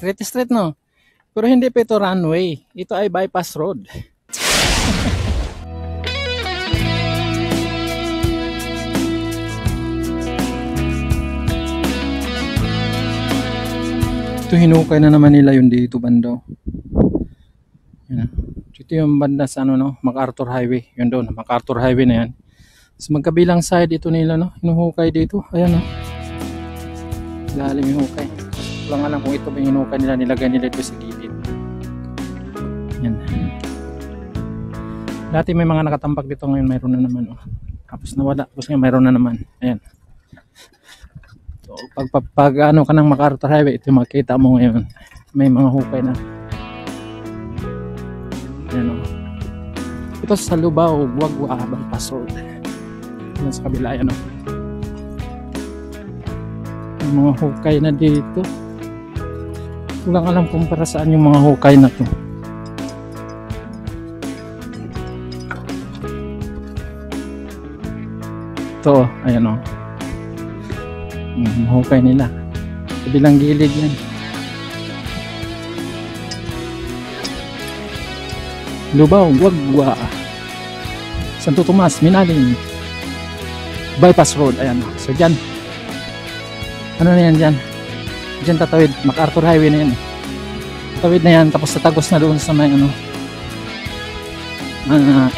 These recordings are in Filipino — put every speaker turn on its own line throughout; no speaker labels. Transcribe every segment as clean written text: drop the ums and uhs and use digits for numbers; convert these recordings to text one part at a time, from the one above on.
Street no. Pero hindi pa ito runway. Ito ay bypass road. Ito hinukay na naman nila yung dito banda. Yan. Ito yung banda sa ano no, MacArthur Highway. Yun doon, MacArthur Highway na yan. Sa magkabilang side ito nila no, hinuhukay dito. Ayan no. Lalim yung hukay. Wala nga lang kung ito ba yung hinukay nila, nilagay nila ito sa gilid. Yan. Dati may mga nakatambak dito, ngayon mayroon na naman oh. Tapos nawala, tapos ngayon mayroon na naman. Ayan. So, pag ano ka ng MacArthur Highway, ito makita mo ngayon. May mga hukay na. Ayan o. Ito sa Lubao, Guagua, bypass road. Ayan sa kabila, ayan o. May mga hukay na dito. Walang alam kung para saan yung mga hukay na to. Ito, ayan o. Hukay nila. Kabilang gilid yan. Lubao, Guagua, Santo Tomas, Minaling, bypass road. Ayan o. So dyan. Ano na yan dyan? Dyan tatawid. MacArthur Highway na yan. Tatawid na yan. Tapos tatagos na doon sa may ano.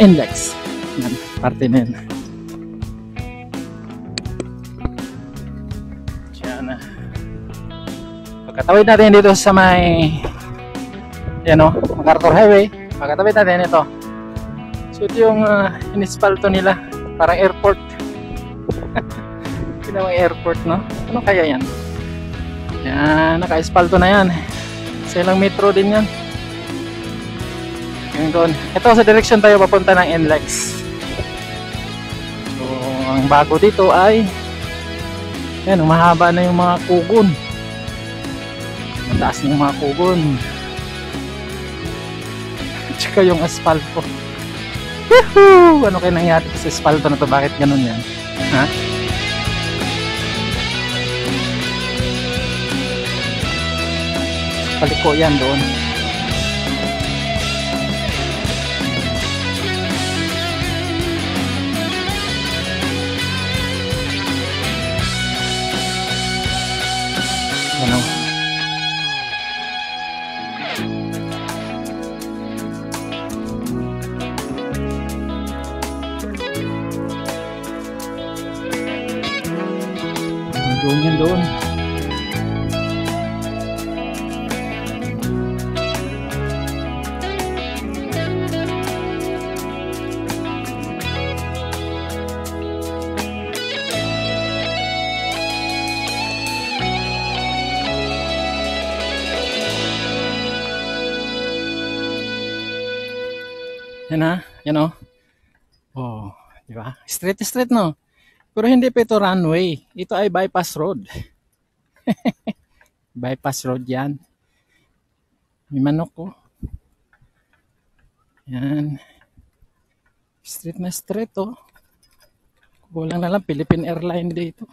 Index. Yan. Parte na yan. Pagkatawid natin dito sa may yan o, MacArthur Highway, pagkatawid natin ito. So ito yung inispalto nila, parang airport. Pinawang airport no? Ano kaya yan? Yan, naka-espalto na yan. Sa ilang metro din yan. Yung doon. Ito sa direction tayo papunta ng NLEX. So ang bago dito ay yan, umahaba na yung mga kugon. Mataas na yung mga kugon. Tsaka yung asfalto. Woohoo! Ano kayo nangyari sa asfalto na to? Bakit ganun yan? Ha? Paliko yan doon. Ano? Doon yan doon. Yan na, yan o. Oh, di ba? Straight no. Pero hindi pa ito runway. Ito ay bypass road. Bypass road yan. May manok ko. Yan. Straight na straight oh. Kulang na lang Philippine Airline dito.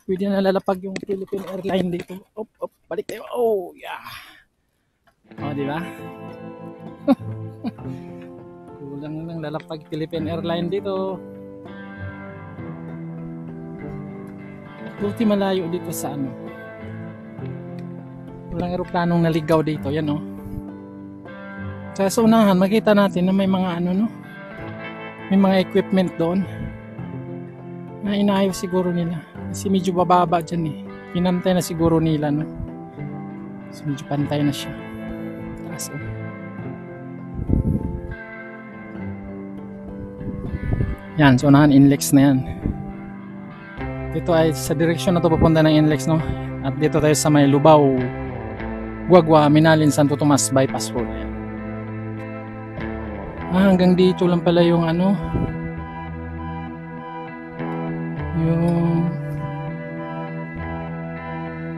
Pwede na lalapag yung Philippine Airline dito. Op, op, balik tayo. Oh, yeah. Oh, di ba? Kulang na lang lalapag Philippine Airline dito. Ulti malayo dito sa ano. Walang eroplanong naligaw dito, yan oh. Sa unahan makita natin na may mga ano no. May mga equipment doon. Na inayos siguro nila. Kasi medyo bababa diyan eh. Pinantay na siguro nila no. So, medyo pantay na siya. Taas oh. Yan, so unahan NLEX na yan. Dito ay sa direksyon na to papunta ng NLEX no. At dito tayo sa may Lubao, Guagua, Minaling, Santo Tomas bypass road. Ayan. Hanggang dito lang pala yung ano, yung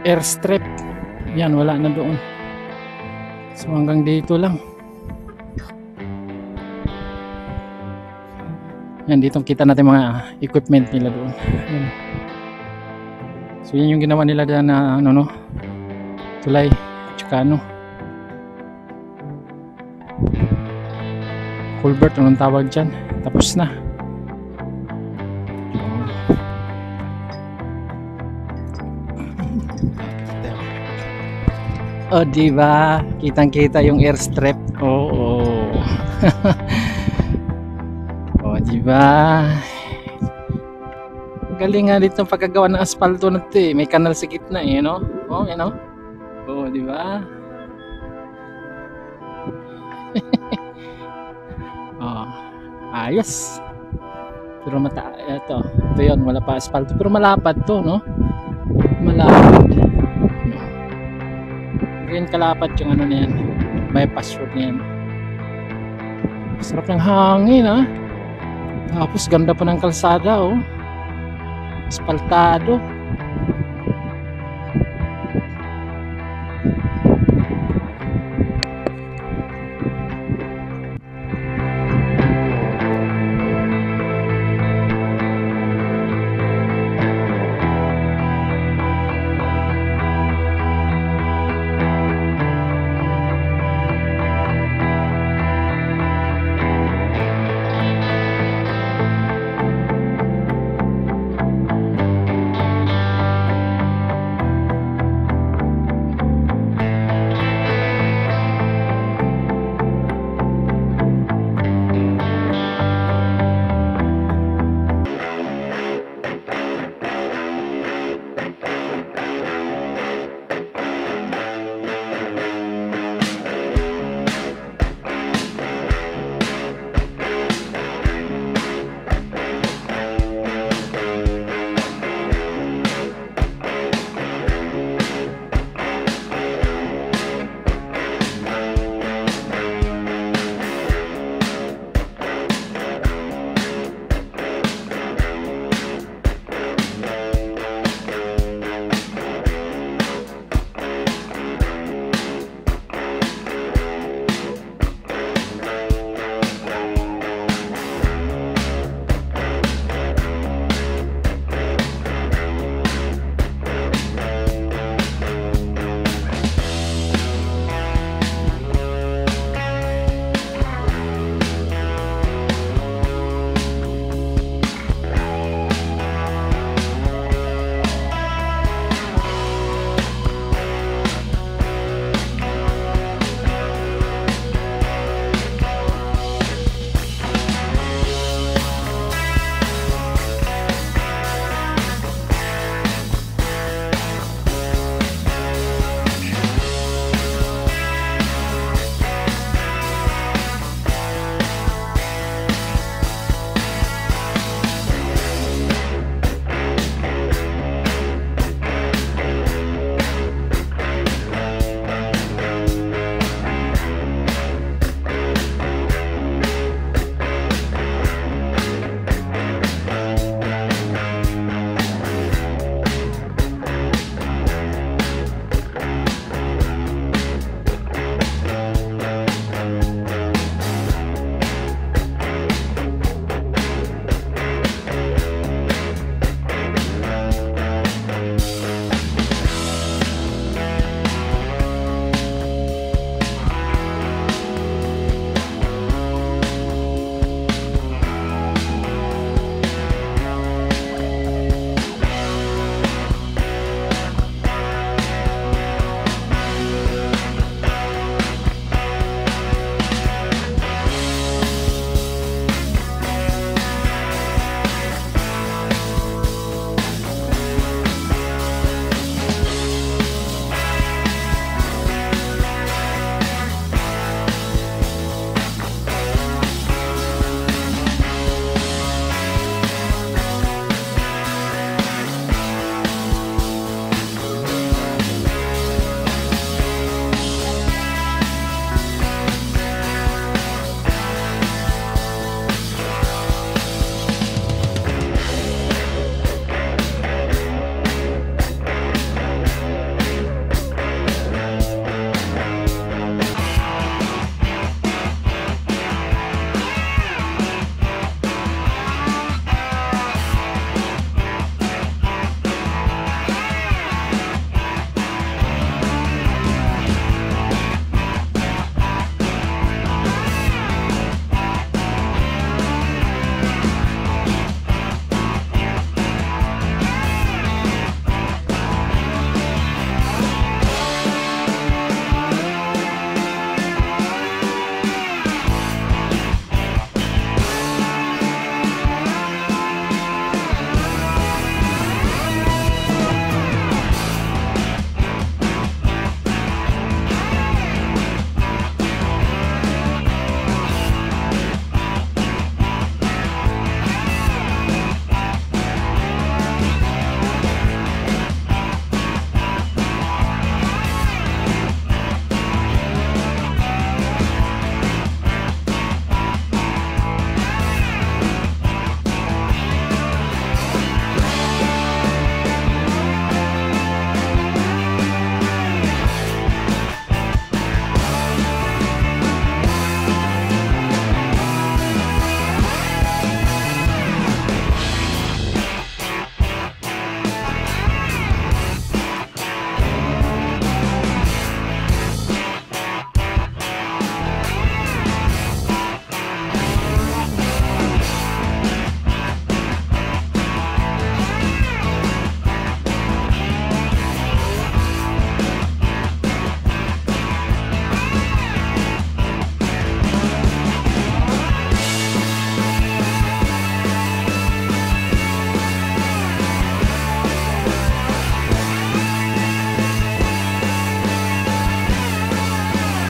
airstrip. Yan, wala na doon. So hanggang dito lang. Yan, dito kita natin mga equipment nila doon. Yan. So yan yung ginawa nila dyan na ano no, tulay Chicano. Culvert, anong tawag dyan? Tapos na. Oh, diba? Kitang-kita yung airstrip. Oo. Oh, diba? Galing nga dito pagkagawa ng asfalto na ito eh. May kanal sa gitna eh, no? Oh, you know? Oh, diba? Oh, ayos. Pero ito yun, wala pa asfalto. Pero malapad to, no? Malapad. Ganyan kalapad yung ano na yan, bypass road na yan. Sarap ng hangin, ha? Tapos ganda pa ng kalsada, oh. Aspaltado.